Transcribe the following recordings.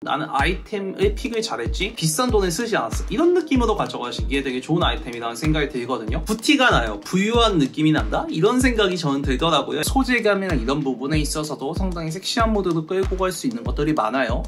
나는 아이템을 픽을 잘했지 비싼 돈을 쓰지 않았어 이런 느낌으로 가져가시기에 되게 좋은 아이템이라는 생각이 들거든요. 부티가 나요. 부유한 느낌이 난다? 이런 생각이 저는 들더라고요. 소재감이나 이런 부분에 있어서도 상당히 섹시한 모드로 끌고 갈 수 있는 것들이 많아요.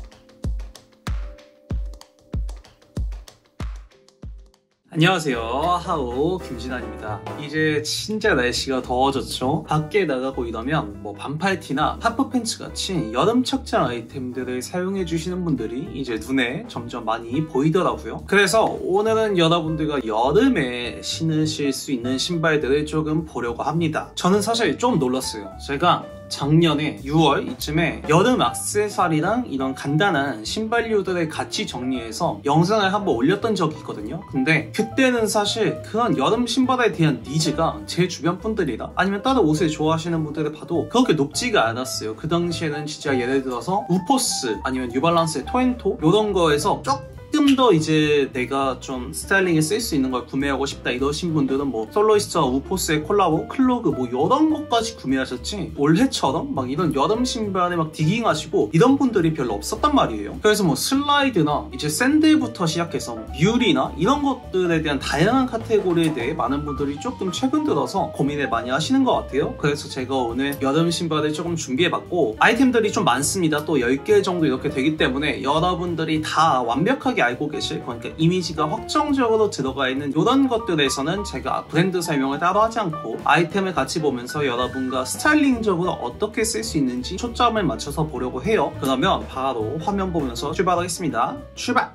안녕하세요, 하우 김진환입니다. 이제 진짜 날씨가 더워졌죠? 밖에 나가고 이러면 뭐 반팔티나 하프팬츠 같이 여름 착장 아이템들을 사용해 주시는 분들이 이제 눈에 점점 많이 보이더라고요. 그래서 오늘은 여러분들과 여름에 신으실 수 있는 신발들을 조금 보려고 합니다. 저는 사실 좀 놀랐어요. 제가 작년에 6월 이쯤에 여름 액세서리랑 이런 간단한 신발류들을 같이 정리해서 영상을 한번 올렸던 적이 있거든요. 근데 그때는 사실 그런 여름 신발에 대한 니즈가 제 주변 분들이나 아니면 다른 옷을 좋아하시는 분들을 봐도 그렇게 높지가 않았어요. 그 당시에는 진짜 예를 들어서 우포스 아니면 뉴발란스의 토엔토 이런 거에서 조금 더 이제 내가 좀 스타일링에 쓸 수 있는 걸 구매하고 싶다 이러신 분들은 뭐 솔로이스트와 우포스의 콜라보, 클로그 뭐 이런 것까지 구매하셨지 올해처럼 막 이런 여름 신발에 막 디깅하시고 이런 분들이 별로 없었단 말이에요. 그래서 뭐 슬라이드나 이제 샌들부터 시작해서 뮬이나 이런 것들에 대한 다양한 카테고리에 대해 많은 분들이 조금 최근 들어서 고민을 많이 하시는 것 같아요. 그래서 제가 오늘 여름 신발을 조금 준비해봤고 아이템들이 좀 많습니다. 또 10개 정도 이렇게 되기 때문에 여러분들이 다 완벽하게 알고 계실, 그러니까 이미지가 확정적으로 들어가 있는 이런 것들에서는 제가 브랜드 설명을 따로 하지 않고 아이템을 같이 보면서 여러분과 스타일링적으로 어떻게 쓸 수 있는지 초점을 맞춰서 보려고 해요. 그러면 바로 화면 보면서 출발하겠습니다. 출발!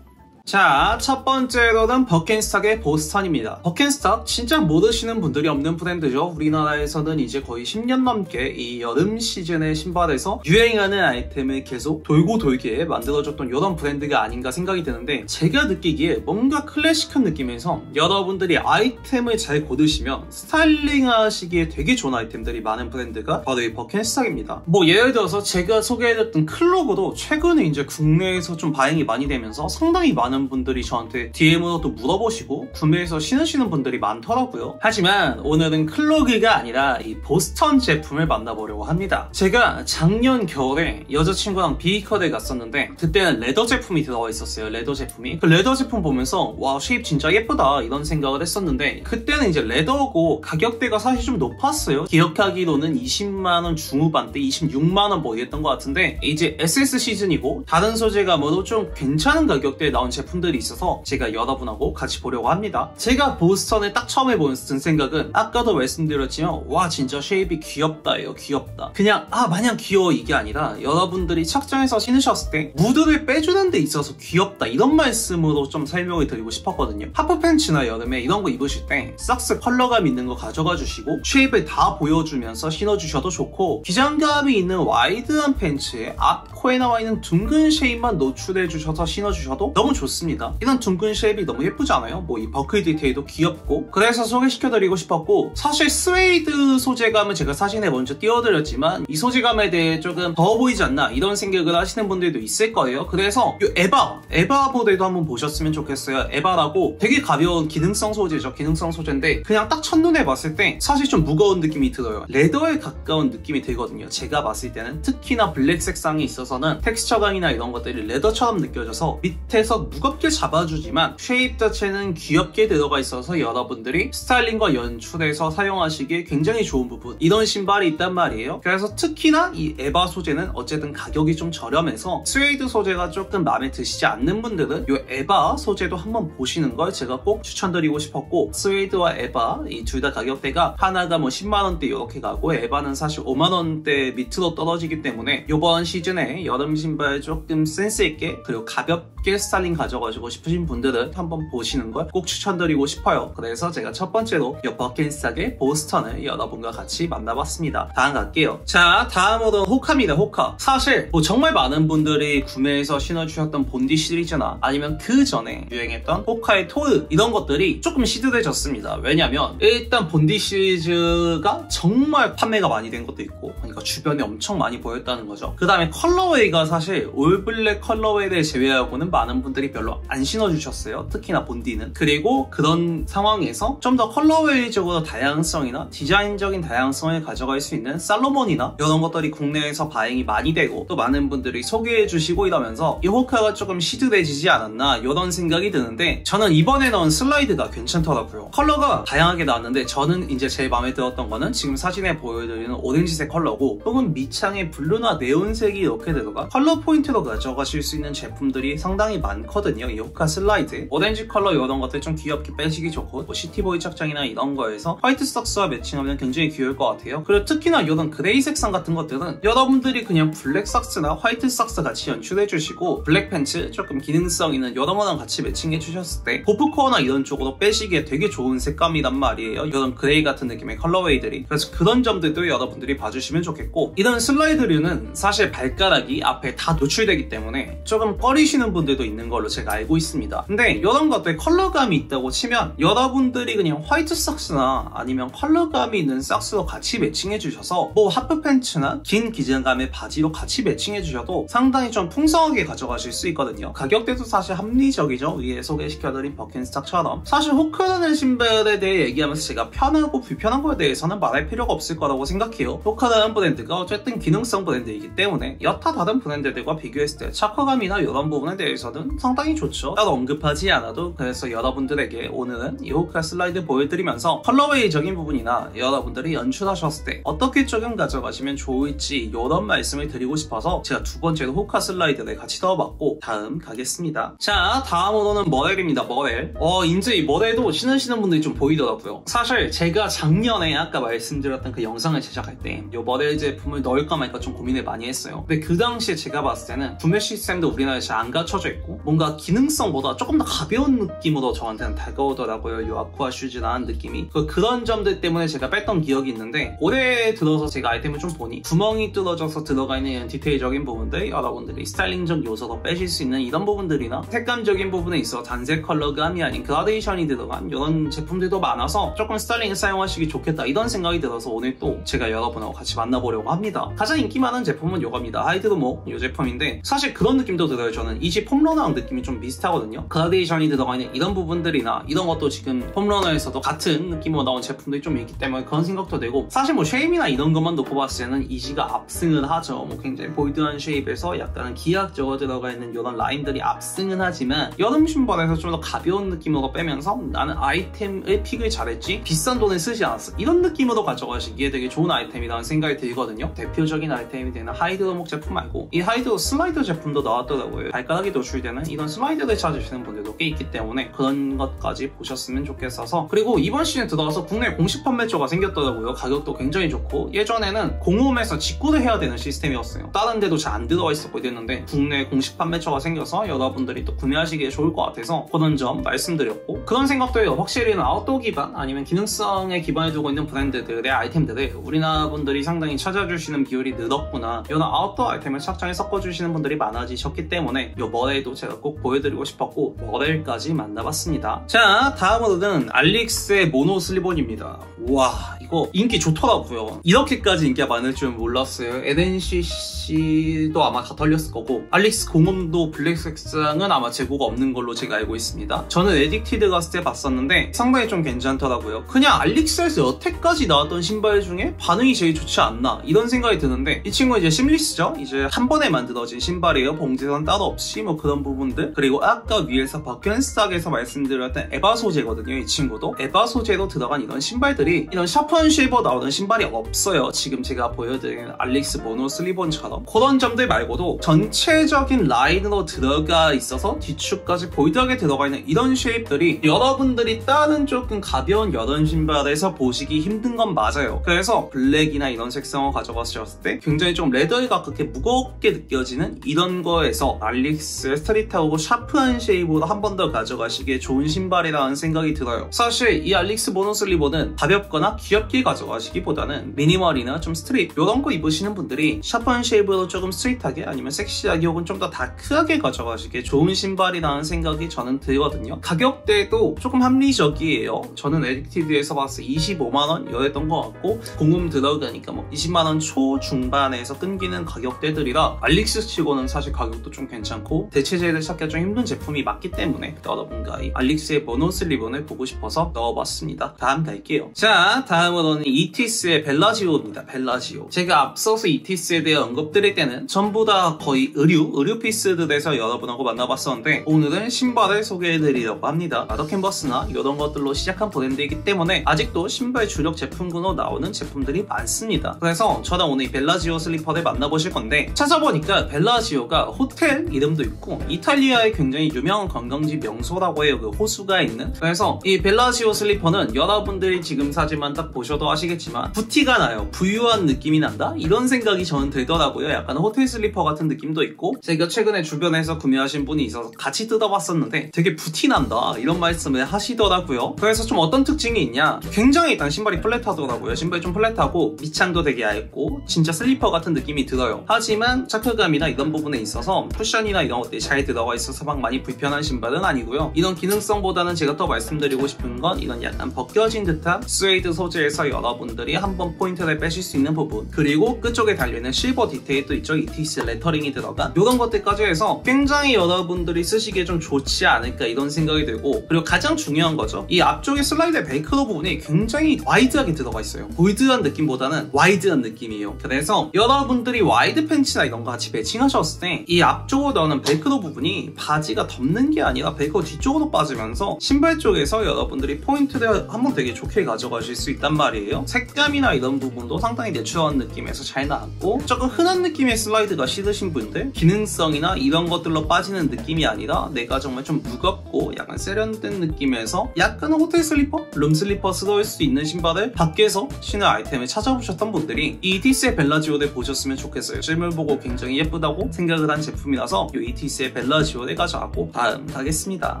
자, 첫 번째로는 버켄스탁의 보스턴입니다. 버켄스탁 진짜 모르시는 분들이 없는 브랜드죠. 우리나라에서는 이제 거의 10년 넘게 이 여름 시즌의 신발에서 유행하는 아이템을 계속 돌고 돌게 만들어줬던 이런 브랜드가 아닌가 생각이 드는데 제가 느끼기에 뭔가 클래식한 느낌에서 여러분들이 아이템을 잘 고르시면 스타일링 하시기에 되게 좋은 아이템들이 많은 브랜드가 바로 이 버켄스탁입니다. 뭐 예를 들어서 제가 소개해드렸던 클로그도 최근에 이제 국내에서 좀 반응이 많이 되면서 상당히 많은 분들이 저한테 DM으로도 물어보시고 구매해서 신으시는 분들이 많더라고요. 하지만 오늘은 클로그가 아니라 이 보스턴 제품을 만나보려고 합니다. 제가 작년 겨울에 여자친구랑 비이커를 갔었는데 그때는 레더 제품이 들어와 있었어요. 레더 제품이. 그 레더 제품 보면서 와, 쉐입 진짜 예쁘다 이런 생각을 했었는데 그때는 이제 레더고 가격대가 사실 좀 높았어요. 기억하기로는 20만원 중후반대 26만원 뭐 이랬던 것 같은데 이제 SS 시즌이고 다른 소재감으로 좀 괜찮은 가격대에 나온 제품들이 있어서 제가 여러분하고 같이 보려고 합니다. 제가 보스턴을 딱 처음에 본 생각은 아까도 말씀드렸지만 와, 진짜 쉐입이 귀엽다예요. 귀엽다. 그냥 마냥 귀여워 이게 아니라 여러분들이 착장해서 신으셨을 때 무드를 빼주는 데 있어서 귀엽다 이런 말씀으로 좀 설명을 드리고 싶었거든요. 하프팬츠나 여름에 이런 거 입으실 때 삭스 컬러감 있는 거 가져가 주시고 쉐입을 다 보여주면서 신어주셔도 좋고 기장감이 있는 와이드한 팬츠에 앞 코에 나와 있는 둥근 쉐입만 노출해 주셔서 신어주셔도 너무 좋습니다. 이런 둥근 쉐입이 너무 예쁘지 않아요? 뭐 이 버클 디테일도 귀엽고 그래서 소개시켜드리고 싶었고 사실 스웨이드 소재감은 제가 사진에 먼저 띄워드렸지만 이 소재감에 대해 조금 더워 보이지 않나 이런 생각을 하시는 분들도 있을 거예요. 그래서 이 에바 모델도 한번 보셨으면 좋겠어요. 에바라고 되게 가벼운 기능성 소재죠. 기능성 소재인데 그냥 딱 첫눈에 봤을 때 사실 좀 무거운 느낌이 들어요. 레더에 가까운 느낌이 들거든요. 제가 봤을 때는 특히나 블랙 색상이 있어서는 텍스처감이나 이런 것들이 레더처럼 느껴져서 밑에서 무겁게 잡아주지만 쉐입 자체는 귀엽게 들어가 있어서 여러분들이 스타일링과 연출에서 사용하시기에 굉장히 좋은 부분 이런 신발이 있단 말이에요. 그래서 특히나 이 에바 소재는 어쨌든 가격이 좀 저렴해서 스웨이드 소재가 조금 마음에 드시지 않는 분들은 이 에바 소재도 한번 보시는 걸 제가 꼭 추천드리고 싶었고 스웨이드와 에바 이 둘 다 가격대가 하나가 뭐 10만원대 이렇게 가고 에바는 사실 5만원대 밑으로 떨어지기 때문에 이번 시즌에 여름 신발 조금 센스있게 그리고 가볍게 스타일링 가져가지고 싶으신 분들은 한번 보시는 걸 꼭 추천드리고 싶어요. 그래서 제가 첫 번째로 이 버켄스탁의 보스턴을 여러분과 같이 만나봤습니다. 다음 갈게요. 자, 다음으로는 호카입니다. 호카. 사실 뭐 정말 많은 분들이 구매해서 신어주셨던 본디 시리즈나 아니면 그 전에 유행했던 호카의 토르 이런 것들이 조금 시들해졌습니다. 왜냐면 일단 본디 시리즈가 정말 판매가 많이 된 것도 있고 그러니까 주변에 엄청 많이 보였다는 거죠. 그 다음에 컬러웨이가 사실 올블랙 컬러웨이를 제외하고는 많은 분들이 별로 별로 안 신어주셨어요. 특히나 본디는. 그리고 그런 상황에서 좀 더 컬러웨이적으로 다양성이나 디자인적인 다양성을 가져갈 수 있는 살로몬이나 이런 것들이 국내에서 발행이 많이 되고 또 많은 분들이 소개해 주시고 이러면서 이 호카가 조금 시드해지지 않았나 이런 생각이 드는데, 저는 이번에 나온 슬라이드가 괜찮더라고요. 컬러가 다양하게 나왔는데 저는 이제 제일 마음에 들었던 거는 지금 사진에 보여드리는 오렌지색 컬러고, 혹은 밑창에 블루나 네온색이 이렇게 들어가 컬러 포인트로 가져가실 수 있는 제품들이 상당히 많거든요. 이 호카 슬라이드 오렌지 컬러 이런 것들 좀 귀엽게 빼시기 좋고, 뭐 시티보이 착장이나 이런 거에서 화이트 삭스와 매칭하면 굉장히 귀여울 것 같아요. 그리고 특히나 이런 그레이 색상 같은 것들은 여러분들이 그냥 블랙 삭스나 화이트 삭스 같이 연출해 주시고, 블랙 팬츠 조금 기능성 있는 여러 거랑 같이 매칭해 주셨을 때 고프코어나 이런 쪽으로 빼시기에 되게 좋은 색감이란 말이에요. 이런 그레이 같은 느낌의 컬러웨이들이. 그래서 그런 점들도 여러분들이 봐주시면 좋겠고, 이런 슬라이드류는 사실 발가락이 앞에 다 노출되기 때문에 조금 꺼리시는 분들도 있는 걸로 제가 알고 있습니다. 근데 이런 것들 컬러감이 있다고 치면 여러분들이 그냥 화이트 삭스나 아니면 컬러감이 있는 삭스로 같이 매칭해 주셔서 뭐 하프 팬츠나 긴 기장감의 바지로 같이 매칭해 주셔도 상당히 좀 풍성하게 가져가실 수 있거든요. 가격대도 사실 합리적이죠. 위에 소개시켜드린 버킨스탁처럼. 사실 호카라는 신발에 대해 얘기하면서 제가 편하고 불편한 거에 대해서는 말할 필요가 없을 거라고 생각해요. 호카라는 브랜드가 어쨌든 기능성 브랜드이기 때문에 여타 다른 브랜드들과 비교했을 때 착화감이나 이런 부분에 대해서는 상당히 좋죠. 따로 언급하지 않아도. 그래서 여러분들에게 오늘은 이 호카 슬라이드 보여드리면서 컬러웨이적인 부분이나 여러분들이 연출하셨을 때 어떻게 조금 가져가시면 좋을지 이런 말씀을 드리고 싶어서 제가 두 번째로 호카 슬라이드를 같이 넣어봤고, 다음 가겠습니다. 자, 다음으로는 머렐입니다. 머렐. 이제 이 머렐도 신으시는 분들이 좀 보이더라고요. 사실 제가 작년에 아까 말씀드렸던 그 영상을 제작할 때 이 머렐 제품을 넣을까 말까 좀 고민을 많이 했어요. 근데 그 당시에 제가 봤을 때는 구매 시스템도 우리나라에 잘 안 갖춰져 있고 뭔가 기능성보다 조금 더 가벼운 느낌으로 저한테는 다가오더라고요. 이 아쿠아 슈즈라는 느낌이. 그런 점들 때문에 제가 뺐던 기억이 있는데, 올해 들어서 제가 아이템을 좀 보니 구멍이 뚫어져서 들어가 있는 디테일적인 부분들, 여러분들이 스타일링적 요소로 빼실 수 있는 이런 부분들이나 색감적인 부분에 있어 단색 컬러감이 아닌 그라데이션이 들어간 이런 제품들도 많아서 조금 스타일링을 사용하시기 좋겠다 이런 생각이 들어서 오늘 또 제가 여러분하고 같이 만나보려고 합니다. 가장 인기 많은 제품은 이겁니다. 하이드로모 이 제품인데, 사실 그런 느낌도 들어요. 저는 이지 폼러너랑 느낌이 좀 비슷하거든요. 그라데이션이 들어가 있는 이런 부분들이나 이런 것도 지금 폼러너에서도 같은 느낌으로 나온 제품들이 좀 있기 때문에 그런 생각도 되고, 사실 뭐 쉐입이나 이런 것만 놓고 봤을 때는 이지가 압승을 하죠. 뭐 굉장히 볼드한 쉐입에서 약간 기하적으로 들어가 있는 이런 라인들이 압승은 하지만, 여름 신발에서 좀 더 가벼운 느낌으로 빼면서 나는 아이템을 픽을 잘했지 비싼 돈을 쓰지 않았어 이런 느낌으로 가져가시기에 되게 좋은 아이템이라는 생각이 들거든요. 대표적인 아이템이 되는 하이드로목 제품 말고 이 하이드로 슬라이더 제품도 나왔더라고요. 발가락이 노출되는 이런 슬라이더를 찾으시는 분들도 꽤 있기 때문에 그런 것까지 보셨으면 좋겠어서. 그리고 이번 시즌 들어와서 국내 공식 판매처가 생겼더라고요. 가격도 굉장히 좋고, 예전에는 공홈에서 직구를 해야 되는 시스템이었어요. 다른 데도 잘 안 들어와 있었고 이랬는데 국내 공식 판매처가 생겨서 여러분들이 또 구매하시기에 좋을 것 같아서 그런 점 말씀드렸고, 그런 생각도 해요. 확실히 아웃도어 기반 아니면 기능성에 기반을 두고 있는 브랜드들의 아이템들을 우리나라 분들이 상당히 찾아주시는 비율이 늘었구나, 이런 아웃도어 아이템을 착장에 섞어주시는 분들이 많아지셨기 때문에 이 머렐도 제가 꼭 보여드리고 싶었고 머렐까지 만나봤습니다. 자, 다음으로는 알릭스의 모노 슬리본입니다. 와, 이거 인기 좋더라고요. 이렇게까지 인기가 많을 줄 몰랐어요. NCC도 아마 다 털렸을 거고, 알릭스 공홈도 블랙 색상은 아마 재고가 없는 걸로 제가 알고 있습니다. 저는 에딕티드 갔을 때 봤었는데 상당히 좀 괜찮더라고요. 그냥 알릭스에서 여태까지 나왔던 신발 중에 반응이 제일 좋지 않나 이런 생각이 드는데, 이 친구는 이제 심리스죠. 이제 한 번에 만들어진 신발이에요. 봉제선 따로 없이 뭐 그런 부분들. 그리고 아까 위에서 버켄스탁에서 말씀드렸던 에바 소재거든요. 이 친구도 에바 소재로 들어간 이런 신발들이 이런 샤프한 쉐이버 나오는 신발이 없어요. 지금 제가 보여드리는 알릭스 모노 슬리본처럼. 그런 점들 말고도 전체적인 라인으로 들어가 있어서 뒤축까지 볼드하게 들어가 있는 이런 쉐입들이 여러분들이 다른 조금 가벼운 여름 신발에서 보시기 힘든 건 맞아요. 그래서 블랙이나 이런 색상을 가져가셨을 때 굉장히 좀 레더에 가깝게 무겁게 느껴지는 이런 거에서 알릭스의 스트릿하고 샤프한 쉐입으로 한 번 더 가져가시기에 좋은 신발이라는 생각이 들어요. 사실 이 알릭스 모노 슬리본은 가볍거나 귀엽게 가져가시기보다는 미니멀이나 좀 스트릿 이런 거 입으시는 분들이 샤프한 쉐입으로 조금 스트릿하게 아니면 섹시하게 혹은 좀 더 다크하게 가져가시기에 좋은 신발이라는 생각이 저는 들거든요. 가격대도 조금 합리적이에요. 저는 에딕티드에서 봤을 때 25만원 이랬던 것 같고, 공홈 들어가니까 뭐 20만원 초중반에서 끊기는 가격대들이라 알릭스 치고는 사실 가격도 좀 괜찮고 대체재를 찾기가 좀 힘든 제품이 맞기 때문에 여러분과 이 알릭스의 모노스 리본을 보고 싶어서 넣어봤습니다. 다음 갈게요. 자, 다음으로는 이티스의 벨라지오입니다. 벨라지오. 제가 앞서서 이티스에 대해 언급드릴 때는 전부 다 거의 의류 피스들에서 여러분하고 만나봤었는데 오늘은 신발을 소개해드리려고 합니다. 라더 캔버스나 이런 것들로 시작한 브랜드이기 때문에 아직도 신발 주력 제품군으로 나오는 제품들이 많습니다. 그래서 저랑 오늘 이 벨라지오 슬리퍼를 만나보실 건데 찾아보니까 벨라지오가 호텔 이름도 있고 이탈리아의 굉장히 유명한 관광지 명소라고 해요. 그 호수가 있는. 그래서 이 벨라지오 슬리퍼는 여러분들이 지금 사진만 딱 보셔도 아시겠지만 부티가 나요. 부유한 느낌이 난다? 이런 생각이 저는 들더라고요. 약간 호텔 슬리퍼 같은 느낌도 있고 제가 최근에 주변에서 구매하신 분이 있어서 같이 뜯어봤었는데 되게 부티 난다 이런 말씀을 하시더라고요. 그래서 좀 어떤 특징이 있냐, 굉장히 일단 신발이 플랫하더라고요. 신발이 좀 플랫하고 밑창도 되게 얇고 진짜 슬리퍼 같은 느낌이 들어요. 하지만 착화감이나 이런 부분에 있어서 쿠션이나 이런 것들이 잘 들어가 있어서 막 많이 불편한 신발은 아니고요. 이런 기능성보다는 제가 더 말씀드리고 싶은 건 이런 약간 벗겨진 듯한 스웨이드 소재에서 여러분들이 한번 포인트를 빼실 수 있는 부분, 그리고 끝쪽에 달려있는 실버 디테일도 있죠. 이티스 레터링이 들어간 이런 것들까지 해서 굉장히 여러분들이 쓰시기에 좀 좋지 않을까 이런 생각이 들고, 그리고 가장 중요한 거죠. 이 앞쪽에 슬라이드 벨크로 부분이 굉장히 와이드하게 들어가 있어요. 볼드한 느낌보다는 와이드한 느낌이에요. 그래서 여러분들이 와이드 팬츠나 이런 거 같이 매칭하셨을 때 이 앞쪽으로 나오는 벨크로 부분이 바지가 덮는 게 아니라 벨크로 뒤쪽으로 빠지면서 신발 쪽에서 여러분들이 포인트를 한번 되게 좋게 가져가실 수 있단 말이에요. 색감이나 이런 부분도 상당히 내추럴한 느낌에서 잘 나왔고, 조금 흔한 느낌의 슬라이드가 싫으신 분들, 기능성이나 이런 것들로 빠지는 느낌이 아니라 내가 정말 좀 무겁고 약간 세련된 느낌에서 약간 호텔 슬리퍼? 룸 슬리퍼스러울 수 있는 신발을 밖에서 신을 아이템을 찾아보셨던 분들이 이 이티스의 벨라지오를 보셨으면 좋겠어요. 실물 보고 굉장히 예쁘다고 생각을 한 제품이라서 이 이티스의 벨라지오를 가져가고 다음 가겠습니다.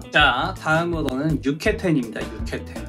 자, 다음으로는 유케텐입니다.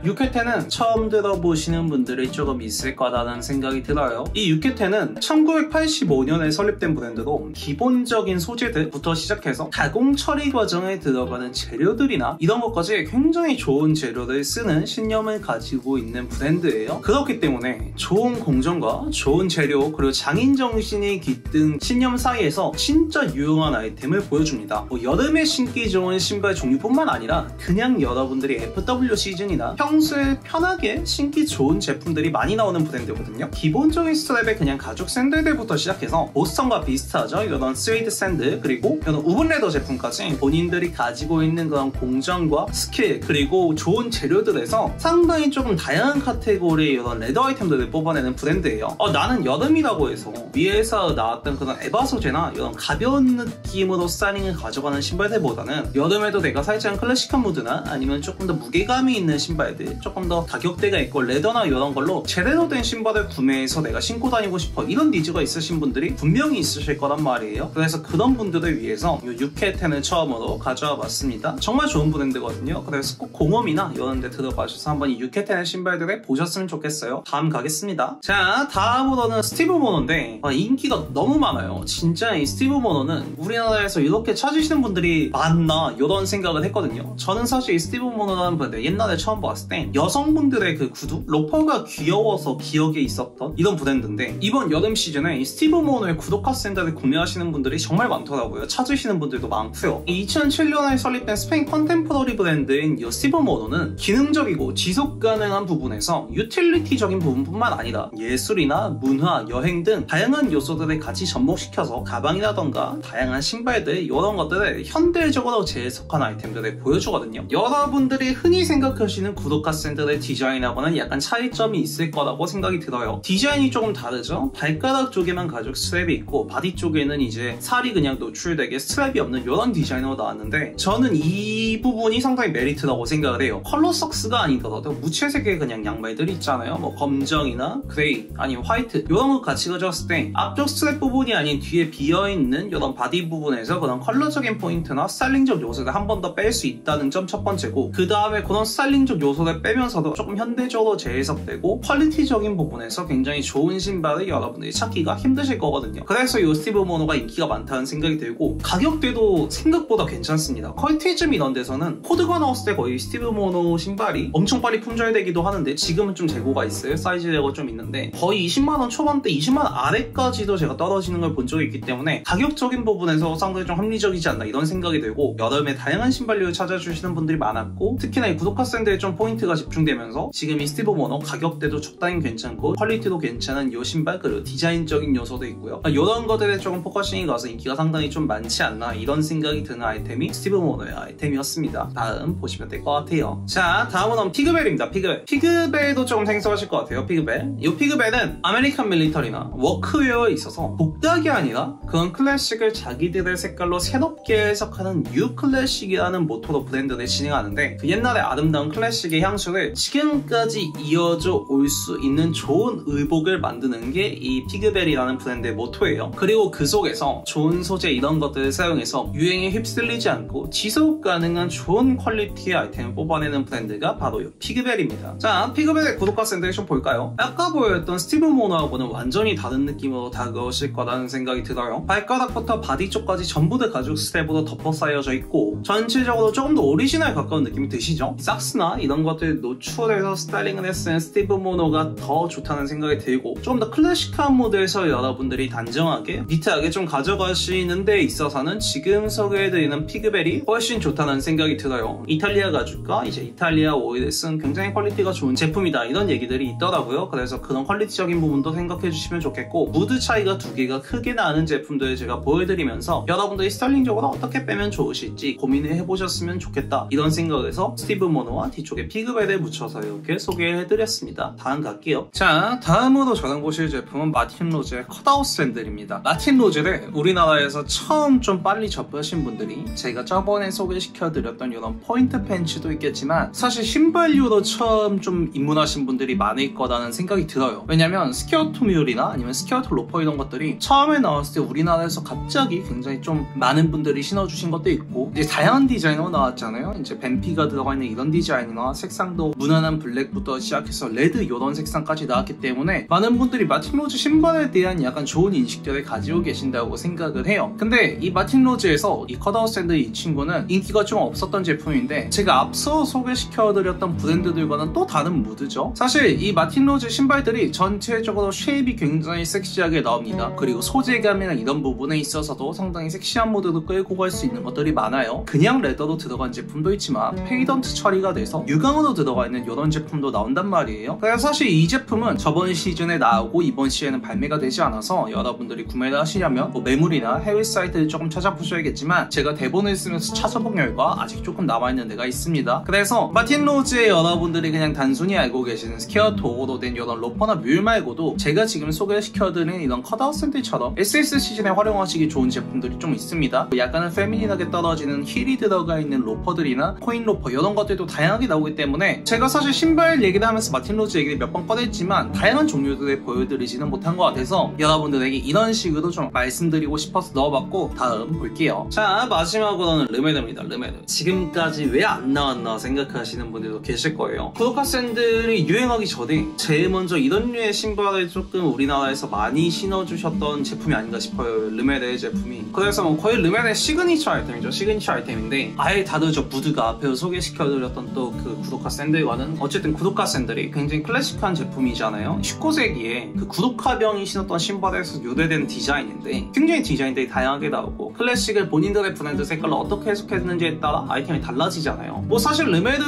유케텐은 처음 들어보시는 분들이 조금 있을 거라는 생각이 들어요. 이 유케텐은 1985년에 설립된 브랜드로 기본적인 소재들부터 시작해서 가공 처리 과정에 들어가는 재료들이나 이런 것까지 굉장히 좋은 재료를 쓰는 신념을 가지고 있는 브랜드예요. 그렇기 때문에 좋은 공정과 좋은 재료, 그리고 장인 정신이 깃든 신념 사이에서 진짜 유용한 아이템을 보여줍니다. 여름에 신기 좋은 신발 종류뿐만 아니라 그냥 여러분들이 FW 시즌이나 평소에 편하게 신기 좋은 제품들이 많이 나오는 브랜드거든요. 기본적인 스트랩에 그냥 가죽 샌들들부터 시작해서 보스턴과 비슷하죠. 이런 스웨이드 샌들, 그리고 이런 우븐 레더 제품까지 본인들이 가지고 있는 그런 공정과 스킬, 그리고 좋은 재료들에서 상당히 조금 다양한 카테고리의 이런 레더 아이템들을 뽑아내는 브랜드예요. 나는 여름이라고 해서 위에서 나왔던 그런 에바 소재나 이런 가벼운 느낌으로 스타일링을 가져가는 신발들보다는 여름에도 내가 살짝 클래식한 무드나 아니면 조금 더 무게감이 있는 신발들, 조금 더 가격대가 있고 레더나 이런 걸로 제대로 된 신발을 구매해서 내가 신고 다니고 싶어, 이런 니즈가 있으신 분들이 분명히 있으실 거란 말이에요. 그래서 그런 분들을 위해서 이 유케텐을 처음으로 가져와 봤습니다. 정말 좋은 브랜드거든요. 그래서 꼭 공홈이나 이런 데 들어가셔서 한번 이 유케텐의 신발들을 보셨으면 좋겠어요. 다음 가겠습니다. 자, 다음으로는 스티브 모노인데 인기가 너무 많아요. 진짜 이 스티브 모노는 우리나라에서 이렇게 찾으시는 분들이 많나 이런 생각을 했거든요. 저는 사실 이 스티브 모노라는 브랜드 옛날에 처음 봤을 때 여성분들의 그 구두? 로퍼가 귀여워서 기억에 있었던 이런 브랜드인데 이번 여름 시즌에 이 스티브 모노의 구독카 샌들을 구매하시는 분들이 정말 많더라고요. 찾으시는 분들도 많고요. 2007년에 설립된 스페인 컨템포러리 브랜드인 이 스티브 모노는 기능적이고 지속 가능한 부분에서 유틸리티적인 부분뿐만 아니라 예술이나 문화, 여행 등 다양한 요소들을 같이 접목시켜서 가방이라던가 다양한 신발들 이런 것들을 현대적으로 재해석한 아이템들을 보여주거든요. 여러분들이 흔히 생각하시는 구독카 샌들의 디자인하고는 약간 차이점이 있을 거라고 생각이 들어요. 디자인이 조금 다르죠? 발가락 쪽에만 가죽 스트랩이 있고 바디 쪽에는 이제 살이 그냥 노출되게 스트랩이 없는 이런 디자인으로 나왔는데 저는 이 부분이 상당히 메리트라고 생각을 해요. 컬러 석스가 아니더라도 무채색의 그냥 양말들 있잖아요. 뭐 검정이나 그레이 아니면 화이트 이런 거 같이 가져왔을 때 앞쪽 스트랩 부분이 아닌 뒤에 비어있는 이런 바디 부분에서 그런 컬러적인 포인트나 스타일링적 요소를 한 번 더 뺄 수 있다는 점 첫 번째고, 그 다음에 그런 스타일링적 요소를 빼면서도 조금 현대적으로 재해석되고 퀄리티적인 부분에서 굉장히 좋은 신발을 여러분들이 찾기가 힘드실 거거든요. 그래서 이 스티브 모노가 인기가 많다는 생각이 들고 가격대도 생각보다 괜찮습니다. 컬티즘 이런 데서는 코드가 나왔을 때 거의 스티브 모노 신발이 엄청 빨리 품절되기도 하는데 지금은 좀 재고가 있어요. 사이즈 재고 좀 있는데 거의 20만원 초반대 20만원 아래까지도 제가 떨어지는 걸 본 적이 있기 때문에 가격적인 부분에서 상당히 좀 합리적이지 않나 이런 이런 생각이 들고 여름에 다양한 신발류를 찾아주시는 분들이 많았고 특히나 이 구독화 샌들에 좀 포인트가 집중되면서 지금 이 스티브 모너 가격대도 적당히 괜찮고 퀄리티도 괜찮은 이 신발 그리고 디자인적인 요소도 있고요. 이런 것들에 조금 포커싱이 가서 인기가 상당히 좀 많지 않나 이런 생각이 드는 아이템이 스티브 모너의 아이템이었습니다. 다음 보시면 될 것 같아요. 자, 다음은 피그벨입니다. 피그벨도 조금 생소하실 것 같아요. 피그벨. 이 피그벨은 아메리칸 밀리터리나 워크웨어에 있어서 복닥이 아니라 그런 클래식을 자기들의 색깔로 새롭게 해석하는 뉴 클래식이라는 모토로 브랜드를 진행하는데 그 옛날의 아름다운 클래식의 향수를 지금까지 이어져 올 수 있는 좋은 의복을 만드는 게 이 피그벨이라는 브랜드의 모토예요. 그리고 그 속에서 좋은 소재 이런 것들을 사용해서 유행에 휩쓸리지 않고 지속 가능한 좋은 퀄리티의 아이템을 뽑아내는 브랜드가 바로 이 피그벨입니다. 자, 피그벨의 구독과 샌드레이션 볼까요? 아까 보였던 스티브 모너하고는 완전히 다른 느낌으로 다가오실 거라는 생각이 들어요. 발가락부터 바디 쪽까지 전부 다 가죽 스텝으로 덮어 쌓여져 있고 전체적으로 조금 더 오리지널에 가까운 느낌이 드시죠? 삭스나 이런 것들 노출해서 스타일링을 했으면 스티브 모너가 더 좋다는 생각이 들고 좀 더 클래식한 모드에서 여러분들이 단정하게 니트하게 좀 가져가시는 데 있어서는 지금 소개해드리는 피그벨이 훨씬 좋다는 생각이 들어요. 이탈리아 가죽과 이제 이탈리아 오일을 쓴 굉장히 퀄리티가 좋은 제품이다 이런 얘기들이 있더라고요. 그래서 그런 퀄리티적인 부분도 생각해 주시면 좋겠고 무드 차이가 두 개가 크게 나는 제품들을 제가 보여드리면서 여러분들이 스타일링적으로 어떻게 빼면 좋으실지 고민을 해보셨으면 좋겠다 이런 생각에서 스티브 모너와 뒤쪽에 피그벨을 묻혀서 이렇게 소개해드렸습니다. 다음 갈게요. 자, 다음으로 저랑 보실 제품은 마틴 로즈의 컷아웃 샌들입니다. 마틴 로즈를 우리나라에서 처음 좀 빨리 접하신 분들이 제가 저번에 소개시켜드렸던 이런 포인트 팬츠도 있겠지만 사실 신발류로 처음 좀 입문하신 분들이 많을 거라는 생각이 들어요. 왜냐면 스퀘어투 뮬이나 아니면 스퀘어투 로퍼 이런 것들이 처음에 나왔을 때 우리나라에서 갑자기 굉장히 좀 많은 분들이 신어주신 것도 있고 이제 다양한 디자인으로 나왔잖아요. 이제 뱀피가 들어가 있는 이런 디자인이나 색상도 무난한 블랙부터 시작해서 레드 이런 색상까지 나왔기 때문에 많은 분들이 마틴 로즈 신발에 대한 약간 좋은 인식들을 가지고 계신다고 생각을 해요. 근데 이 마틴 로즈에서 이 컷아웃 샌드 이 친구는 인기가 좀 없었던 제품인데 제가 앞서 소개시켜드렸던 브랜드들과는 또 다른 무드죠. 사실 이 마틴 로즈 신발들이 전체적으로 쉐입이 굉장히 섹시하게 나옵니다. 그리고 소재감이나 이런 부분에 있어서도 상당히 섹시한 모드로 끌고 갈 수 있는 것들이 많아요. 그냥 레더로 들어간 제품도 있지만 페이던트 처리가 돼서 유광으로 들어가 있는 이런 제품도 나온단 말이에요. 그래서 사실 이 제품은 저번 시즌에 나오고 이번 시에는 발매가 되지 않아서 여러분들이 구매를 하시려면 뭐 매물이나 해외 사이트를 조금 찾아보셔야겠지만 제가 대본을 쓰면서 찾아본 결과 아직 조금 남아있는 데가 있습니다. 그래서 마틴 로즈의 여러분들이 그냥 단순히 알고 계시는 스퀘어 도어로 된 이런 로퍼나 뮬 말고도 제가 지금 소개시켜드린 이런 컷아웃 샌들처럼 SS 시즌에 활용하시기 좋은 제품들이 좀 있습니다. 약간은 페미닌하게 떨어지는 힐이 들어가 있는 로퍼들이나 코인 로퍼 이런 것들도 다양하게 나오기 때문에 제가 사실 신발 얘기를 하면서 마틴 로즈 얘기를 몇 번 꺼냈지만 다양한 종류들을 보여드리지는 못한 것 같아서 여러분들에게 이런 식으로 좀 말씀드리고 싶어서 넣어봤고 다음 볼게요. 자, 마지막으로는 르메르입니다. 르메르. 지금까지 왜 안 나왔나 생각하시는 분들도 계실 거예요. 구독화 샌들이 유행하기 전에 제일 먼저 이런 류의 신발을 조금 우리나라에서 많이 신어주셨던 제품이 아닌가 싶어요. 르메르의 제품이. 그래서 뭐 거의 르메르의 시그니처 아이템이죠. 시그니처 아이템인데 아예 다르죠. 무드가 앞에서 소개시켜드렸던 또 그 구독화 샌들과는 어쨌든 구독화 샌들이 굉장히 클래식한 제품이잖아요. 19세기에 그 구독화병이 신었던 신발에서 유래된 디자인인데 굉장히 디자인들이 다양하게 나오고 클래식을 본인들의 브랜드 색깔로 어떻게 해석했는지에 따라 아이템이 달라지잖아요. 뭐 사실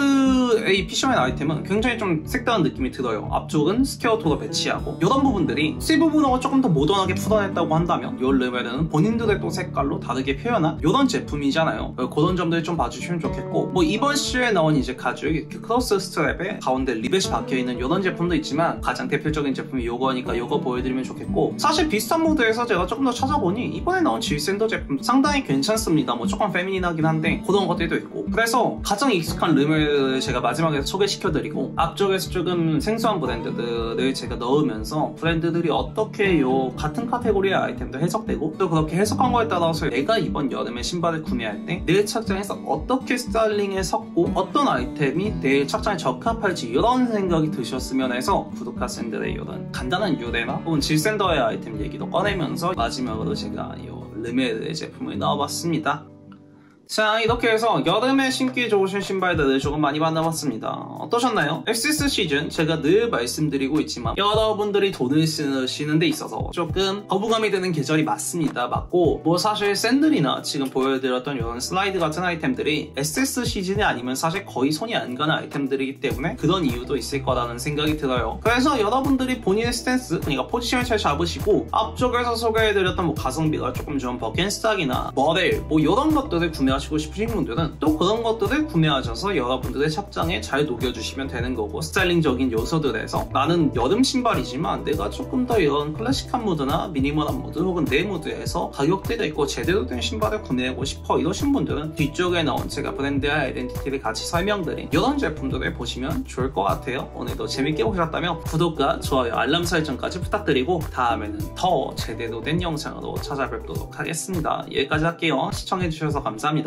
르메르의 피셔맨 아이템은 굉장히 좀 색다른 느낌이 들어요. 앞쪽은 스퀘어토로 배치하고 이런 부분들이 스티브 모너가 조금 더 모던하게 풀어냈다고 한다면 이 르메르는 본인들의 또 색깔로 다르게 표현한 이런 제품이잖아요. 그런 점들 좀 봐주시면 좋겠고 뭐 이번 시에 나온 이제 가죽 이렇게 크로스 스트랩에 가운데 리벳이 박혀있는 이런 제품도 있지만 가장 대표적인 제품이 이거니까 이거 보여드리면 좋겠고 사실 비슷한 모드에서 제가 조금 더 찾아보니 이번에 나온 G샌더 제품 상당히 괜찮습니다. 뭐 조금 페미닌하긴 한데 그런 것들도 있고 그래서 가장 익숙한 르메를 제가 마지막에 소개시켜드리고 앞쪽에서 조금 생소한 브랜드들을 제가 넣으면서 브랜드들이 어떻게 요 같은 카테고리의 아이템도 해석되고 또 그렇게 해석한 거에 따라서 내가 이번 여름에 신발을 구매할 때 내 착장에서 어떻게 스타일링에 섞고 어떤 아이템이 내 착장에 적합할지 이런 생각이 드셨으면 해서 구독화 샌들의 이런 간단한 유래나 혹은 질샌더의 아이템 얘기도 꺼내면서 마지막으로 제가 이 르메르의 제품을 넣어봤습니다. 자, 이렇게 해서 여름에 신기 좋으신 신발들을 조금 많이 만나봤습니다. 어떠셨나요? SS 시즌 제가 늘 말씀드리고 있지만 여러분들이 돈을 쓰시는 데 있어서 조금 거부감이 드는 계절이 맞습니다. 맞고 뭐 사실 샌들이나 지금 보여드렸던 이런 슬라이드 같은 아이템들이 SS 시즌이 아니면 사실 거의 손이 안 가는 아이템들이기 때문에 그런 이유도 있을 거라는 생각이 들어요. 그래서 여러분들이 본인의 스탠스, 그러니까 포지션을 잘 잡으시고 앞쪽에서 소개해드렸던 뭐 가성비가 조금 좀 버켄스탁이나 머렐 뭐 이런 것들을 구매하시고 싶으신 분들은 또 그런 것들을 구매하셔서 여러분들의 착장에 잘 녹여주시면 되는 거고, 스타일링적인 요소들에서 나는 여름 신발이지만 내가 조금 더 이런 클래식한 무드나 미니멀한 무드 혹은 내 무드에서 가격대가 있고 제대로 된 신발을 구매하고 싶어 이러신 분들은 뒤쪽에 나온 제가 브랜드의 아이덴티티를 같이 설명드린 이런 제품들을 보시면 좋을 것 같아요. 오늘도 재밌게 보셨다면 구독과 좋아요, 알람 설정까지 부탁드리고 다음에는 더 제대로 된 영상으로 찾아뵙도록 하겠습니다. 여기까지 할게요. 시청해주셔서 감사합니다.